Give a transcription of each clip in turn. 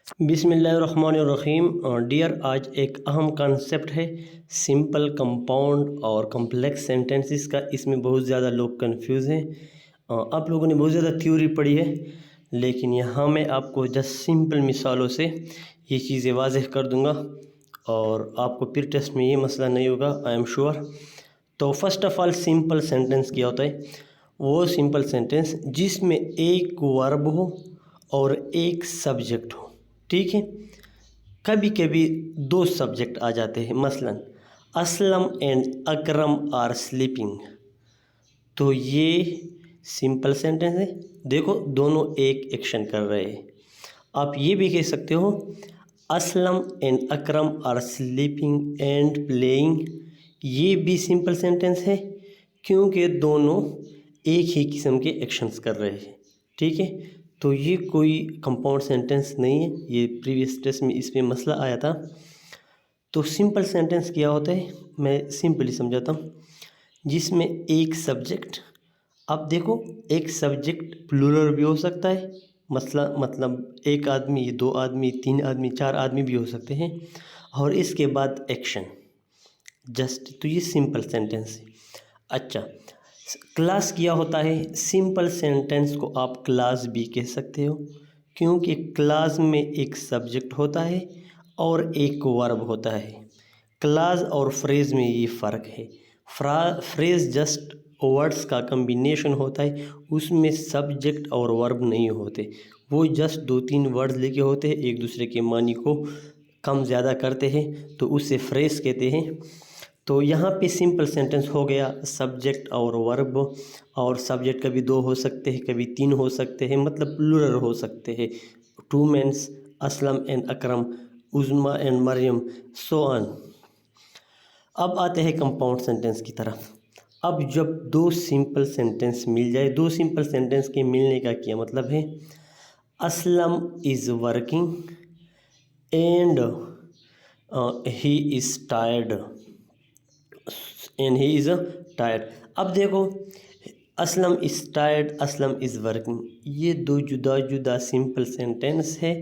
بسم اللہ الرحمن الرحیم۔ ڈیئر، آج ایک اہم کانسیپٹ ہے سمپل، کمپاؤنڈ اور کمپلیکس سینٹنسز کا۔ اس میں بہت زیادہ لوگ کنفیوز ہیں۔ آپ لوگوں نے بہت زیادہ تھیوری پڑھی ہے، لیکن یہاں میں آپ کو جسٹ سمپل مثالوں سے یہ چیزیں واضح کر دوں گا، اور آپ کو پھر ٹیسٹ میں یہ مسئلہ نہیں ہوگا، آئی ایم شور۔ تو first of all, simple sentence کیا ہوتا ہے؟ وہ سمپل سینٹنس جس میں ایک ورب ہو اور ایک سبجیکٹ ہو، ٹھیک ہے؟ کبھی کبھی دو سبجیکٹ آ جاتے ہیں، مثلا Aslam and Akram are sleeping, تو یہ سمپل سینٹنس ہے۔ دیکھو، دونوں ایک ایکشن کر رہے ہیں۔ آپ یہ بھی کہہ سکتے ہو Aslam and Akram are sleeping and playing, یہ بھی سمپل سینٹنس ہے کیونکہ دونوں ایک ہی قسم کے ایکشنز کر رہے ہیں، ٹھیک ہے؟ تو یہ کوئی کمپاؤنڈ سینٹنس نہیں ہے، یہ پریویس ٹیسٹ میں اس پہ مسئلہ آیا تھا۔ تو سمپل سینٹنس کیا ہوتا ہے، میں سمپلی سمجھاتا ہوں۔ جس میں ایک سبجیکٹ، اب دیکھو، ایک سبجیکٹ پلورل بھی ہو سکتا ہے، مطلب ایک آدمی، دو آدمی، تین آدمی، چار آدمی بھی ہو سکتے ہیں، اور اس کے بعد ایکشن، جسٹ، تو یہ سمپل سینٹنس ہے۔ اچھا، کلاس کیا ہوتا ہے؟ سمپل سینٹنس کو آپ کلاس بھی کہہ سکتے ہو، کیونکہ کلاس میں ایک سبجیکٹ ہوتا ہے اور ایک ورب ہوتا ہے۔ کلاس اور فریز میں یہ فرق ہے۔ فریز جسٹ ورڈز کا کمبینیشن ہوتا ہے، اس میں سبجیکٹ اور ورب نہیں ہوتے، وہ جسٹ دو تین ورڈز لے کے ہوتے ہیں، ایک دوسرے کے معنی کو کم زیادہ کرتے ہیں، تو اسے فریز کہتے ہیں۔ تو یہاں پہ سمپل سینٹنس ہو گیا سبجیکٹ اور ورب، اور سبجیکٹ کبھی دو ہو سکتے ہیں، کبھی تین ہو سکتے ہیں، مطلب پلورل ہو سکتے ہیں، two means, Aslam and Akram, Uzma and Maryam, so on. اب آتے ہیں کمپاؤنڈ سینٹنس کی طرف۔ اب جب دو سمپل سینٹنس مل جائے، دو سمپل سینٹنس کے ملنے کا کیا مطلب ہے؟ Aslam is working and he is tired, and he is tired. اب دیکھو، Aslam is tired, Aslam is working, یہ دو جدا جدا سمپل سینٹنس ہے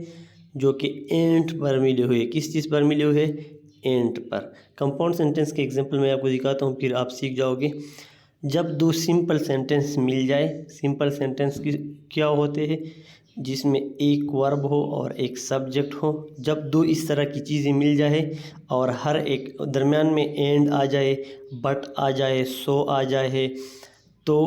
جو کہ اینٹ پر ملے ہوئے۔ کس چیز پر ملے ہوئے؟ اینٹ پر۔ کمپاؤنڈ سینٹنس کے ایگزامپل میں آپ کو دکھاتا ہوں، پھر آپ سیکھ جاؤ گے۔ جب دو سمپل سینٹنس مل جائے، سمپل سینٹنس کیا ہوتے ہیں؟ جس میں ایک ورب ہو اور ایک سبجیکٹ ہو۔ جب دو اس طرح کی چیزیں مل جائے اور ہر ایک درمیان میں اینڈ آ جائے، بٹ آ جائے، سو آ جائے، تو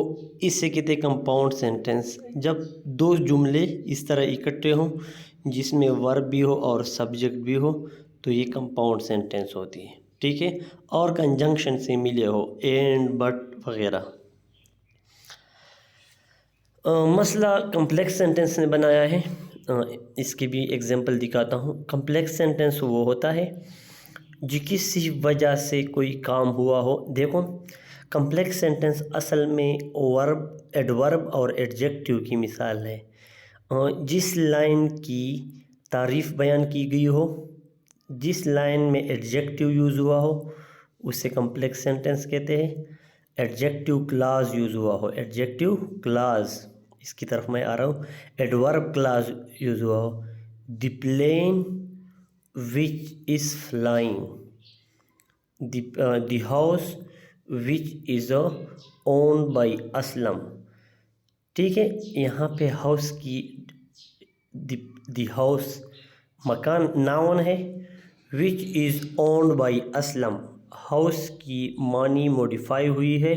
اس سے کہتے ہیں کمپاؤنڈ سینٹنس۔ جب دو جملے اس طرح اکٹھے ہوں جس میں ورب بھی ہو اور سبجیکٹ بھی ہو، تو یہ کمپاؤنڈ سینٹنس ہوتی ہے، ٹھیک ہے؟ اور کنجنکشن سے ملے ہو، اینڈ، بٹ وغیرہ۔ مسئلہ کمپلیکس سینٹنس نے بنایا ہے، اس کی بھی ایگزامپل دکھاتا ہوں۔ کمپلیکس سینٹنس وہ ہوتا ہے جو کسی وجہ سے کوئی کام ہوا ہو۔ دیکھو، کمپلیکس سینٹنس اصل میں ورب، ایڈورب اور ایڈجیکٹیو کی مثال ہے۔ جس لائن کی تعریف بیان کی گئی ہو، جس لائن میں ایڈجیکٹیو یوز ہوا ہو، اسے کمپلیکس سینٹنس کہتے ہیں۔ ایڈجیکٹیو کلاز یوز ہوا ہو، ایڈجیکٹیو کلاز، اس کی طرف میں آ رہا ہوں، ایڈورب کلاز یوز ہوا ہو، the plane which is flying, the house which is owned by Aslam, ٹھیک ہے؟ یہاں پہ ہاؤس کی دی ہاؤس مکان ناؤن ہے، which is owned by Aslam, house کی معنی موڈیفائی ہوئی ہے،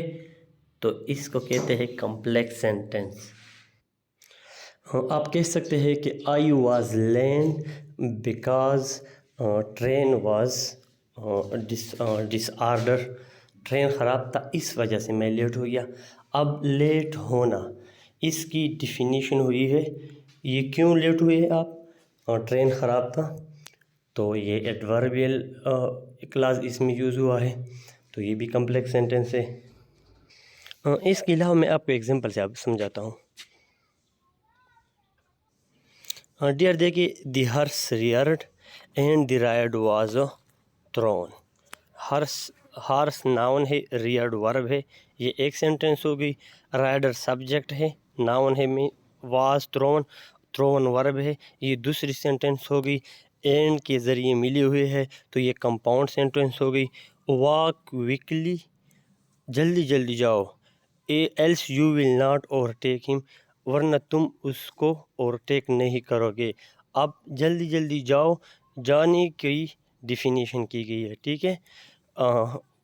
تو اس کو کہتے ہیں کمپلیکس سینٹنس۔ آپ کہہ سکتے ہیں کہ I was late because train was disorder، train خراب تھا، اس وجہ سے میں لیٹ ہو گیا۔ اب لیٹ ہونا، اس کی ڈیفینیشن ہوئی ہے، یہ کیوں لیٹ ہوئے آپ؟ ٹرین خراب تھا، تو یہ ایڈوربیل کلاز اس میں یوز ہوا ہے، تو یہ بھی کمپلیکس سینٹنس ہے۔ اس کے علاوہ میں آپ کو ایگزامپل سے آپ سمجھاتا ہوں۔ ڈیئر، دیکھیے، the horse reared and the rider was thrown. Horse noun ہے، ریئرڈ ورب ہے، یہ ایک سینٹنس ہو گئی۔ رائڈر سبجیکٹ ہے، ناؤن ہے، was thrown, throw one verb है। ये दूसरी सेंटेंस हो गई, एंड के ज़रिए मिली हुई है तो ये कंपाउंड सेंटेंस हो गई। वॉक क्विकली, जल्दी जल्दी जाओ। Else you will not overtake him, वरना तुम उसको ओवरटेक नहीं करोगे। अब जल्दी जल्दी जाओ, जाने की डिफिनीशन की गई है, ठीक है।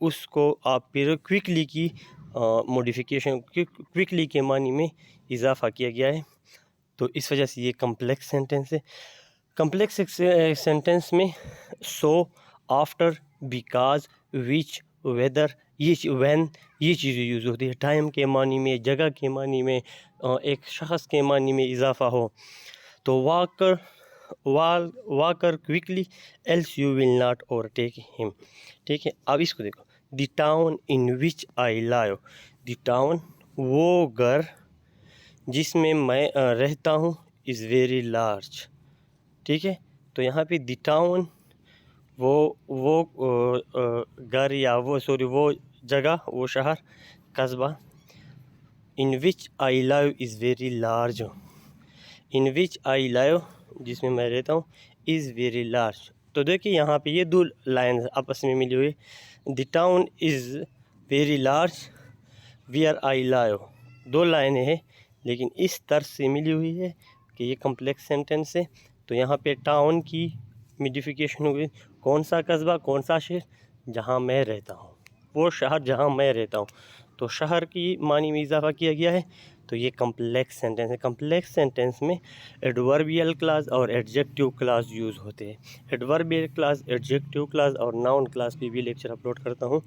उसको आप फिर क्विकली की मॉडिफिकेशन, क्विकली के मानी में इजाफ़ा किया गया है, तो इस वजह से ये कम्प्लेक्स सेंटेंस है। कम्प्लेक्स सेंटेंस में so, after, because, which, whether, when, ये चीज़ें यूज़ होती है। टाइम के मानी में, जगह के मानी में, एक शख्स के मानी में इजाफ़ा हो तो walker quickly else you will not overtake him, ठीक है। अब इसको देखो, the town in which I live, the town वो घर जिसमें मैं रहता हूँ, इज़ वेरी लार्ज, ठीक है। तो यहाँ पे द टाउन वो घर या वो जगह, वो शहर, कस्बा, in which I live is very large, in which I live जिसमें मैं रहता हूँ, इज़ वेरी लार्ज। तो देखिए यहाँ पे ये दो लाइन आपस में मिली हुई, the town is very large where I live, दो लाइनें हैं लेकिन इस तर्ज से मिली हुई है कि ये कम्प्लेक्स सेंटेंस है। तो यहाँ पे टाउन की मॉडिफिकेशन हुई, कौन सा कस्बा, कौन सा शहर, जहाँ मैं रहता हूँ, वो शहर जहाँ मैं रहता हूँ, तो शहर की मानी में इजाफ़ा किया गया है, तो ये कम्प्लेक्स सेंटेंस है। कम्प्लेक्स सेंटेंस में एडवर्बियल क्लास और एडजेक्टिव क्लास यूज़ होते हैं। एडवर्बियल क्लास, एडजेक्टिव क्लास और नाउन क्लास पे भी लेक्चर अपलोड करता हूँ।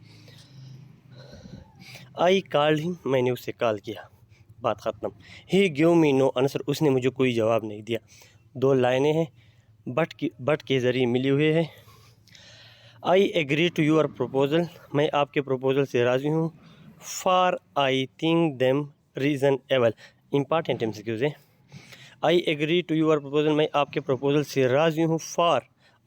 आई कॉल्ड हिम, मैंने उससे कॉल किया, बात ख़त्म। ही गिव मी नो आंसर, उसने मुझे कोई जवाब नहीं दिया। दो लाइनें हैं, बट के ज़रिए मिली हुई है। I agree to your proposal, मैं आपके प्रपोज़ल से राज़ी हूँ। For I think them reasonable, important MCQs है। I agree to your proposal, मैं आपके प्रपोज़ल से राज़ी हूँ। For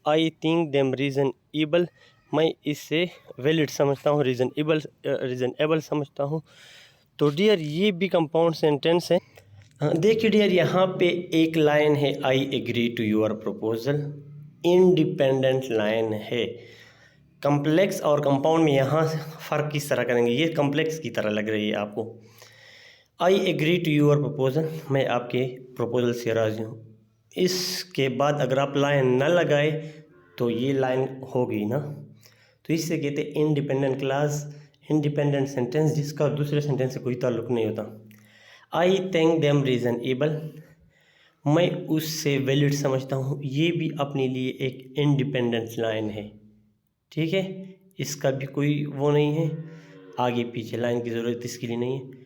I think them reasonable, मैं इससे वैलिड समझता हूँ, रीज़नेबल समझता हूँ। तो डियर ये भी कंपाउंड सेंटेंस है। देखिए डियर, यहाँ पे एक लाइन है, I agree to your proposal, independent line है। कम्प्लेक्स और कंपाउंड में यहाँ फ़र्क किस तरह करेंगे, ये कम्प्लेक्स की तरह लग रही है आपको। I agree to your proposal, मैं आपके प्रपोज़ल से राज़ी हूँ। इसके बाद अगर आप लाइन न लगाए तो ये लाइन हो गई ना, तो इससे कहते हैं इंडिपेंडेंट क्लास, इंडिपेंडेंट सेंटेंस जिसका दूसरे सेंटेंस से कोई ताल्लुक़ नहीं होता। आई थिंक देम रीज़नेबल, मैं उससे वैलिड समझता हूँ, ये भी अपने लिए एक इंडिपेंडेंट लाइन है, ठीक है। इसका भी कोई वो नहीं है, आगे पीछे लाइन की ज़रूरत इसके लिए नहीं है।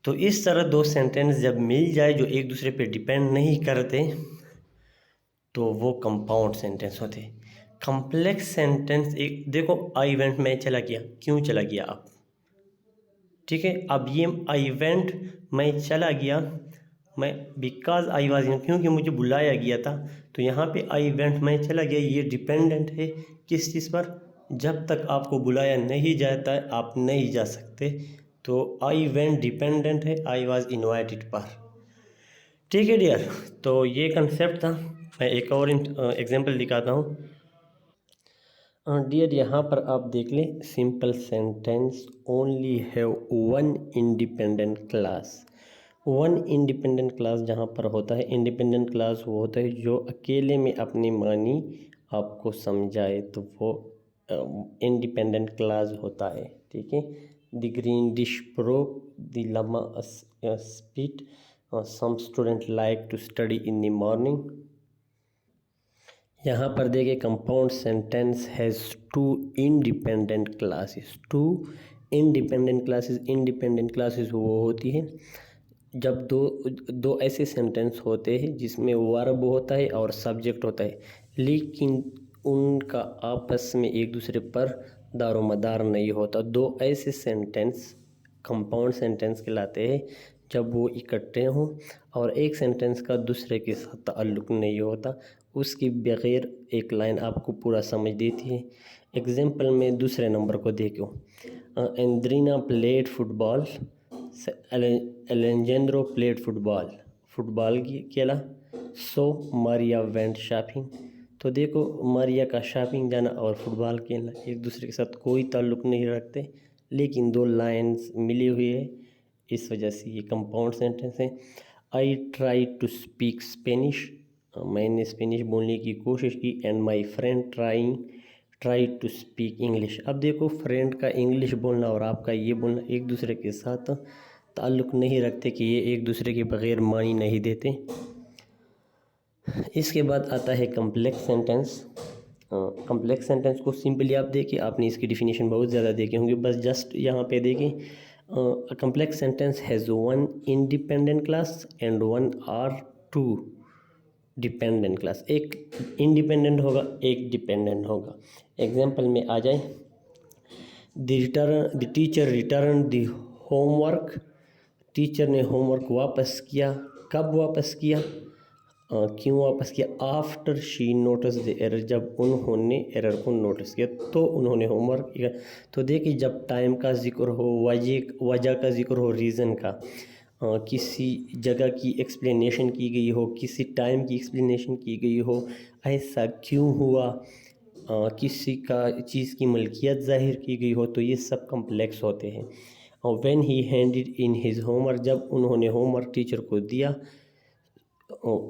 तो इस तरह दो सेंटेंस जब मिल जाए जो एक दूसरे पे डिपेंड नहीं करते तो वो कंपाउंड सेंटेंस होते। कम्प्लेक्स सेंटेंस, एक देखो, आई वेंट, मैं चला गया, क्यों चला गया आप, ठीक है। अब ये आई वेंट, मैं चला गया, मैं बिकॉज आई वाज, क्योंकि मुझे बुलाया गया था, तो यहाँ पे आई वेंट, मैं चला गया, ये डिपेंडेंट है किस चीज़ पर, जब तक आपको बुलाया नहीं जाता है आप नहीं जा सकते। तो आई वेंट डिपेंडेंट है आई वाज इनवाइटेड पर, ठीक है डियर। तो ये कंसेप्ट था। मैं एक और एग्जांपल दिखाता हूँ डियर। यहाँ पर आप देख लें, simple sentence only have one independent class. One independent class जहाँ पर होता है, इंडिपेंडेंट क्लास वो होता है जो अकेले में अपनी मानी आपको समझाए, तो वो इंडिपेंडेंट क्लास होता है, ठीक है। The green dish broke, the llama spit, some student like to study in the morning। यहाँ पर देखिए, compound sentence has two independent clauses, two independent clauses. Independent clauses वो होती है जब दो ऐसे सेंटेंस होते हैं जिसमें वर्ब होता है और सब्जेक्ट होता है, लेकिन उनका आपस में एक दूसरे पर दारोमदार नहीं होता। दो ऐसे सेंटेंस कंपाउंड सेंटेंस कहलाते हैं जब वो इकट्ठे हों और एक सेंटेंस का दूसरे के साथ ताल्लुक़ नहीं होता, उसके बग़ैर एक लाइन आपको पूरा समझ देती है। एग्जाम्पल में दूसरे नंबर को देखो, Andrina played football, Alejandro played football, football की खेला, सो मारिया वेंट शॉपिंग। तो देखो मारिया का शॉपिंग जाना और फुटबॉल खेलना एक दूसरे के साथ कोई ताल्लुक़ नहीं रखते, लेकिन दो लाइन्स मिली हुई है, इस वजह से ये कंपाउंड सेंटेंस है। I try to speak Spanish, मैंने स्पेनिश बोलने की कोशिश की। And my friend try to speak English. अब देखो फ्रेंड का इंग्लिश बोलना और आपका ये बोलना एक दूसरे के साथ ताल्लुक़ नहीं रखते कि ये एक दूसरे के बग़ैर मानी नहीं देते। इसके बाद आता है कम्प्लेक्स सेंटेंस। कम्प्लेक्स सेंटेंस को सिंपली आप देखिए, आपने इसकी डिफिनीशन बहुत ज़्यादा देखे होंगे, बस जस्ट यहाँ पे देखिए। A complex sentence has one independent class and one or two dependent class। एक इंडिपेंडेंट होगा, एक डिपेंडेंट होगा। एग्जाम्पल में आ जाए, the teacher return the homework. Teacher ने होमवर्क वापस किया। कब वापस किया, क्यों वापस किया? After she notice the error, जब उन्होंने एरर को नोटिस किया तो उन्होंने होमवर्क किया। तो देखिए जब टाइम का ज़िक्र हो, वजह का ज़िक्र हो, रीज़न का, किसी जगह की एक्सप्लेनेशन की गई हो, किसी टाइम की एक्सप्लेनेशन की गई हो, ऐसा क्यों हुआ, किसी का चीज़ की मलकियत ज़ाहिर की गई हो, तो ये सब कम्प्लेक्स होते हैं। और when he handed in his homework, जब उन्होंने होमवर्क टीचर को दिया।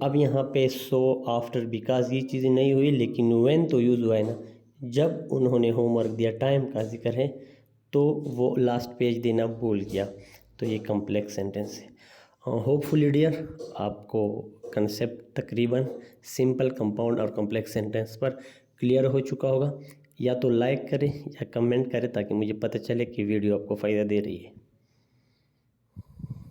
अब यहाँ पे सो, आफ्टर, बिकॉज ये चीज़ें नहीं हुई, लेकिन व्हेन तो यूज़ हुआ है ना। जब उन्होंने होमवर्क दिया, टाइम का जिक्र है, तो वो लास्ट पेज देना भूल गया, तो ये कम्प्लेक्स सेंटेंस है। होपफुली डियर आपको कंसेप्ट तकरीबन सिंपल, कंपाउंड और कम्प्लेक्स सेंटेंस पर क्लियर हो चुका होगा। या तो लाइक करें या कमेंट करें ताकि मुझे पता चले कि वीडियो आपको फ़ायदा दे रही है।